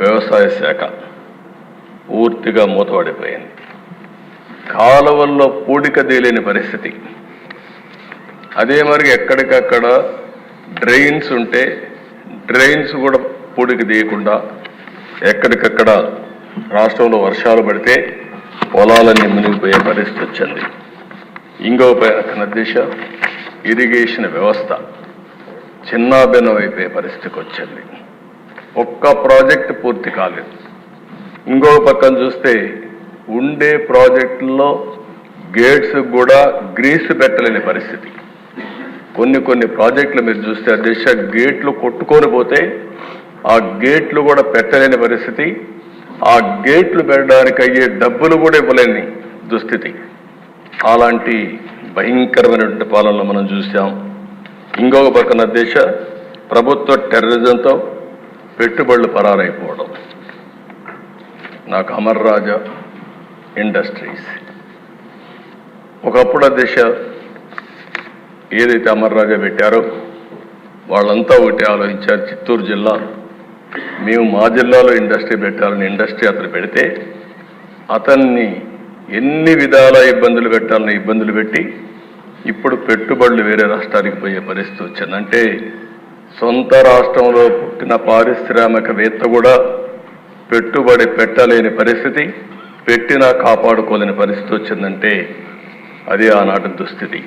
వ్యవసాయ శాఖ పూర్తిగా మూతపడిపోయింది. కాలువల్లో పూడిక తేలేని పరిస్థితి. అదే మరి ఎక్కడికక్కడ డ్రైన్స్ ఉంటే డ్రైన్స్ కూడా పూడిక తీయకుండా ఎక్కడికక్కడ రాష్ట్రంలో వర్షాలు పడితే పొలాలన్నీ మునిగిపోయే పరిస్థితి వచ్చింది. ఇంకో పక్కన దిశ ఇరిగేషన్ వ్యవస్థ చిన్నాభిన్నం అయిపోయే పరిస్థితికి వచ్చింది. ఒక్క ప్రాజెక్ట్ పూర్తి కాలేదు. ఇంకో పక్కన చూస్తే ఉండే ప్రాజెక్టుల్లో గేట్స్ కూడా గ్రీస్ పెట్టలేని పరిస్థితి. కొన్ని ప్రాజెక్టులు మీరు చూస్తే దిశ గేట్లు కొట్టుకొని పోతే ఆ గేట్లు కూడా పెట్టలేని పరిస్థితి. ఆ గేట్లు పెట్టడానికి అయ్యే డబ్బులు కూడా ఇవ్వలేని దుస్థితి. అలాంటి భయంకరమైనటువంటి పాలనలు మనం చూసాం. ఇంకొక పక్కన దేశ ప్రభుత్వ టెర్రరిజంతో పెట్టుబడులు పరారైపోవడం. నాకు అమర్ రాజా ఇండస్ట్రీస్ ఒకప్పుడు దేశ ఏదైతే అమర్ రాజా పెట్టారో వాళ్ళంతా ఒకటి ఆలోచించారు. చిత్తూరు జిల్లా మేము మా జిల్లాలో ఇండస్ట్రీ పెట్టాలని ఇండస్ట్రీ అతను పెడితే అతన్ని ఎన్ని విధాల ఇబ్బందులు పెట్టాలని ఇబ్బందులు పెట్టి ఇప్పుడు పెట్టుబడులు వేరే రాష్ట్రానికి పోయే పరిస్థితి వచ్చింది. అంటే సొంత రాష్ట్రంలో పుట్టిన పారిశ్రామికవేత్త కూడా పెట్టుబడి పెట్టలేని పరిస్థితి, పెట్టినా కాపాడుకోలేని పరిస్థితి వచ్చిందంటే అది ఆనాటి దుస్థితి.